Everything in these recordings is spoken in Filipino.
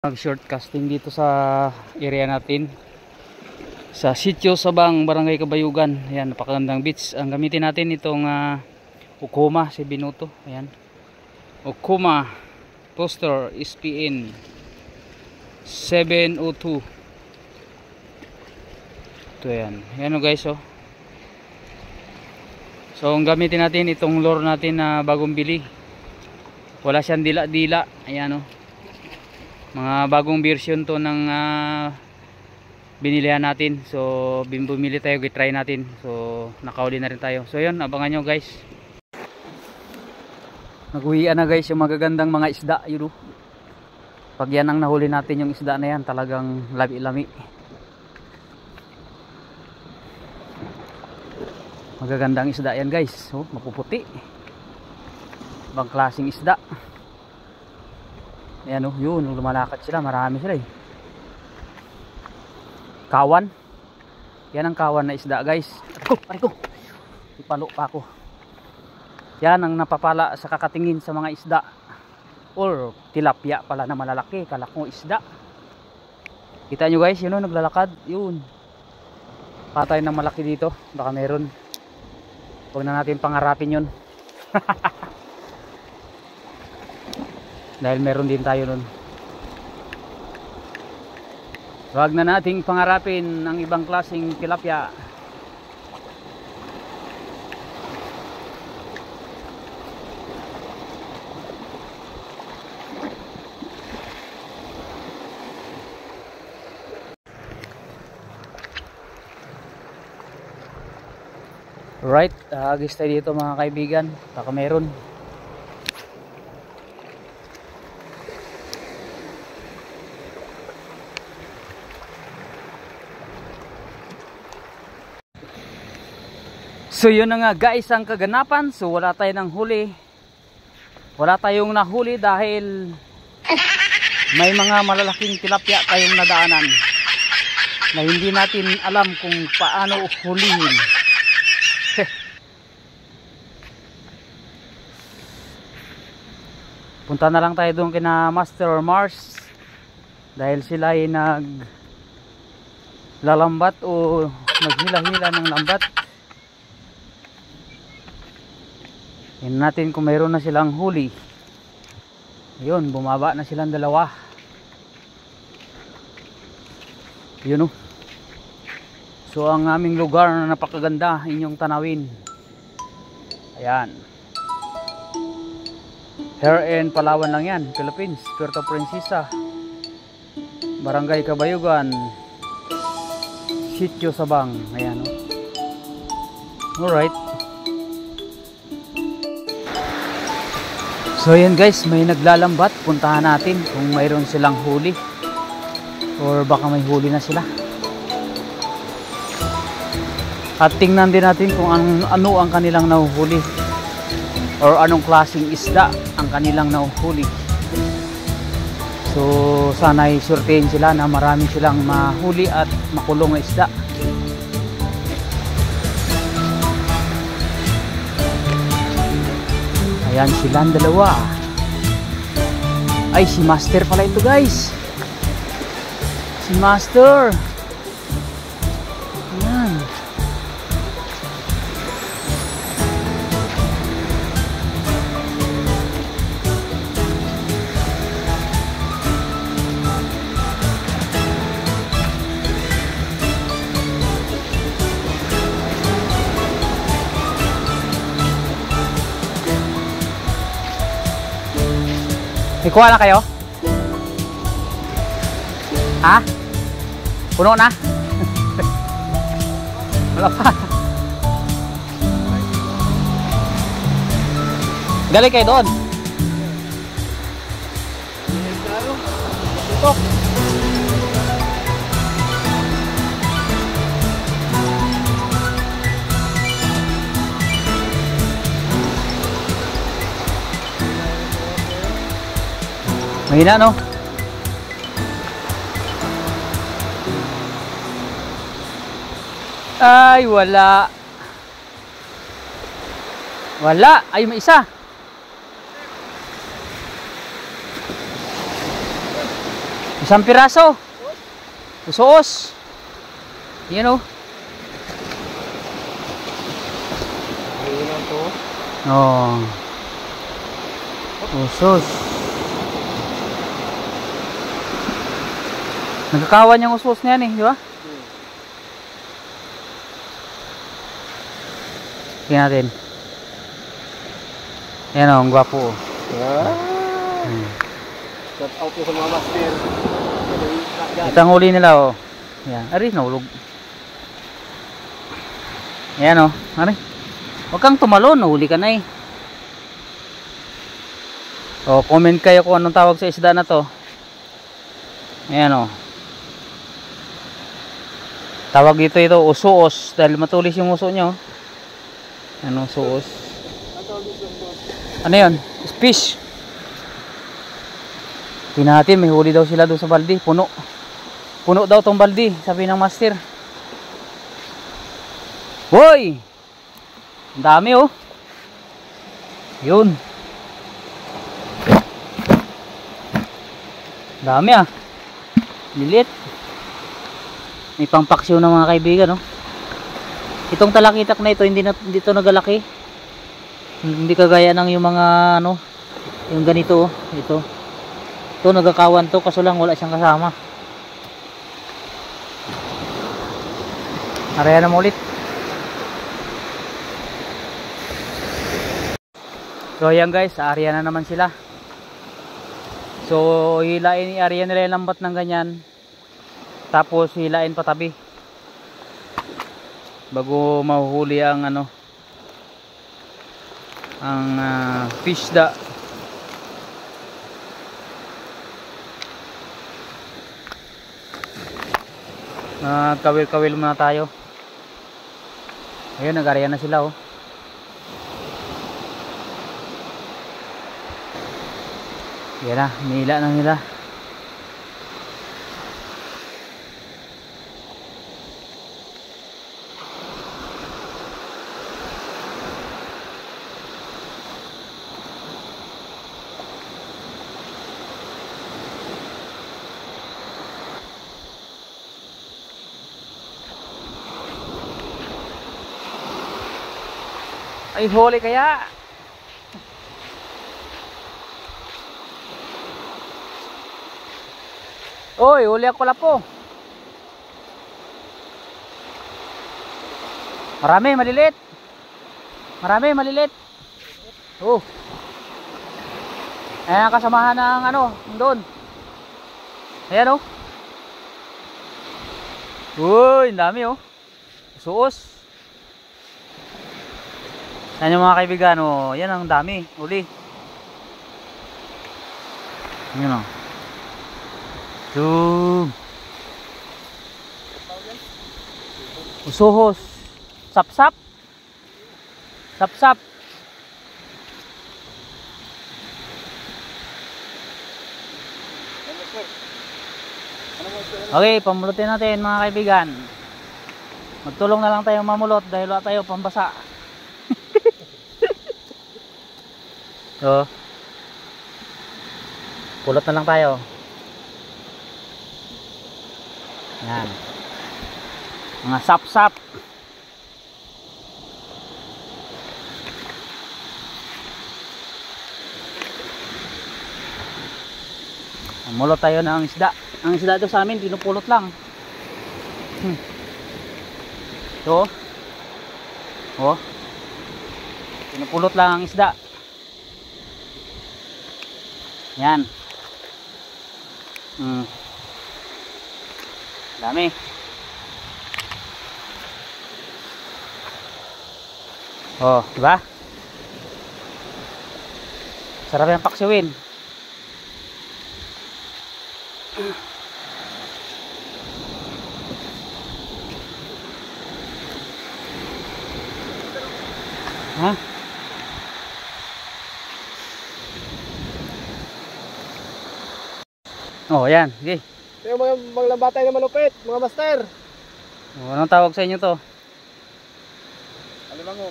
Nag-short casting dito sa area natin sa Sitio Sabang, Barangay Kabayugan. Ayan, napakagandang beach. Ang gamitin natin itong Okuma si Binuto. Ayan, Okuma Toaster SPN 702. Ito yan. Ayan o guys, oh. So ang gamitin natin itong lure natin na bagong bili. Wala siyang dila-dila. Ayan, oh. Mga bagong version to ng binilihan natin. So bumili tayo, try natin. So nakauli na rin tayo. So yun, abangan nyo guys. Nag-uwian na guys yung magagandang mga isda. Yun, oh. Pag yan ang nahuli natin, yung isda na yan, talagang lami-lami. Magagandang isda yan guys. Oh, mapuputi. Ibang klaseng isda. Ayan, oh, yun, lumalakad sila, marami sila eh. Kawan. Yan ang kawan na isda guys. Ariko, ipalo pa ako. Yan ang napapala sa kakatingin sa mga isda. Or tilapia pala na malalaki, kalakong isda. Kita nyo guys, yun, oh, naglalakad. Yun, patay ng malaki dito. Baka meron. Huwag na natin pangarapin yun. Dahil meron din tayo nun. Huwag na nating pangarapin ang ibang klaseng tilapia. Right, agis tayo dito mga kaibigan. Baka meron. So yun na nga guys ang kaganapan. So wala tayong huli. Wala tayong nahuli dahil may mga malalaking tilapia tayong nadaanan na hindi natin alam kung paano hulihin. Punta na lang tayo doon kina Master Mars dahil sila ay naglalambat o naghila-hila ng lambat. Tingnan natin kung mayroon na silang huli. Ayun, bumaba na silang dalawa. Yun, oh. So ang aming lugar na napakaganda, inyong tanawin. Ayan. Here in Palawan lang yan, Philippines, Puerto Princesa, Barangay Kabayugan, Sitio Sabang. Ayan, oh. Alright. So yan guys, may naglalambat. Puntahan natin kung mayroon silang huli or baka may huli na sila. At tingnan din natin kung ano ang kanilang nahuhuli or anong klaseng isda ang kanilang nahuhuli. So sana'y surtein sila na marami silang mahuli at makulong na isda. Ayan silang dalawa. Ay, si Master pala ito guys. Si Master. Ayan. May kuha na kayo? Ha? Puno na? Wala pa. Galing kayo doon? Ito. Mahina, no? Ay, wala. Wala. Ay, may isa. Isang piraso. Usos. Yan o. Oh. Usos. Nagkakawan yung usos na yan eh, di ba? Tingnan natin. Yan o, ang gwapo. Shout out po sa mga master. Ito ang huli nila o. Yan, ari, nahulog. Yan o, ari. Huwag kang tumalon, nahuli ka na eh. O, comment kayo kung anong tawag sa isda na to. Ayan o. Tawag dito ito, usuos. Dahil matulis yung uso nyo. Ano, usuos. Ano yun? Fish. Tingnan natin, may huli daw sila doon sa baldi. Puno. Puno daw tong baldi, sabi ng master. Hoy! Ang dami oh. Yun. Dami ah. Lilit. May pangpaksyo ng mga kaibigan oh. Itong talakitak na ito hindi ito nagalaki. Hindi kagaya ng yung mga ano, yung ganito oh. Ito nagkakawan to kaso lang wala siyang kasama. Araya na mo ulit. So ayan guys, area na naman sila. So hilain area nila yung lambat ng ganyan. Tapos hilain patabi. Bago mahuhuli ang ano, ang fish da. Kawil-kawil muna tayo. Ayun, nag-area na sila oh. Yan na, nila na nila. Ay, huli kaya. Oy, huli ako pala po. Marami, malilit. Marami, malilit. Oh. Ayan ang kasamahan ng ano, doon. Ayan oh. Uy, ang dami oh. Suos. Yan yung mga kaibigan oh. Yan ang dami, huli. Yan oh. Zoom. Usuhos. Sapsap. Sapsap. Okay, pamulutin natin mga kaibigan. Magtulong na lang tayo mamulot dahil wala tayo pambasa. So, pulot na lang tayo. Yan. Mga sap-sap. Mulot tayo ng isda. Ang isda ito sa amin, pinupulot lang. So, oh. Pinupulot lang ang isda. Yan. Dami. Oh, diba? Sarap yung paksiwin. Ha? Oh, yan. Okay. Yung mga maglambatay na malupit, mga master. Oh, anong tawag sa inyo to? Alimango,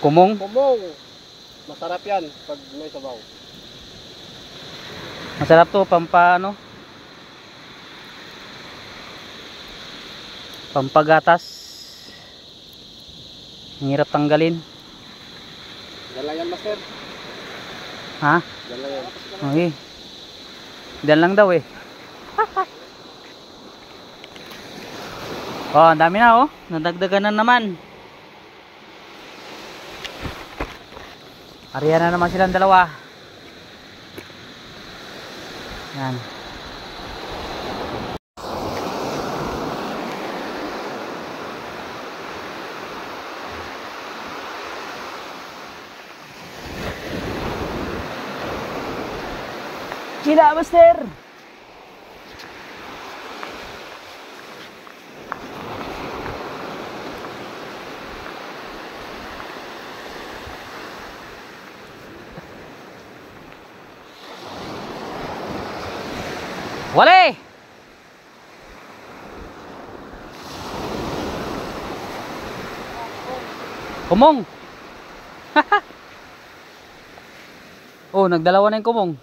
Kumong? kumong. Masarap yan pag may sabaw. Masarap to, pampagatas. Ang hirap tanggalin. Dala yan, master. Ha? Dala yan. Okay. Diyan lang daw eh. Oh, ang dami na oh. Nadagdagan na naman. Ariya na naman silang dalawa. Yan. Sila, master. Wale! Kumong! Oh, nagdalawa na yung kumong.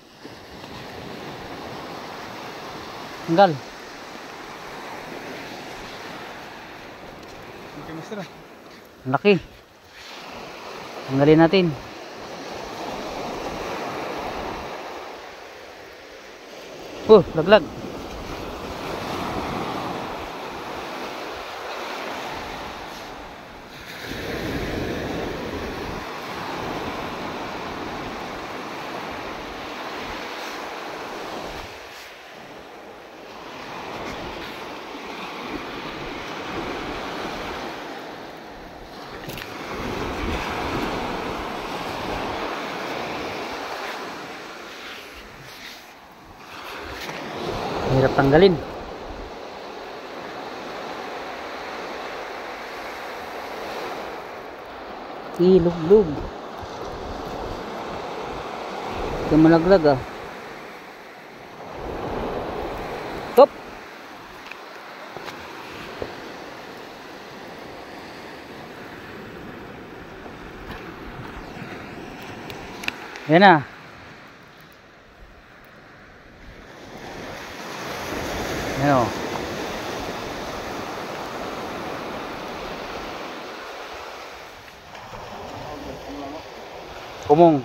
Tanggal. Okay, master. Ang laki. Tanggalin natin. Oh, laglag. Hirap tanggalin. Ilog-log. Ito malaglag ah. Stop. Yan na. Ano? Kumong.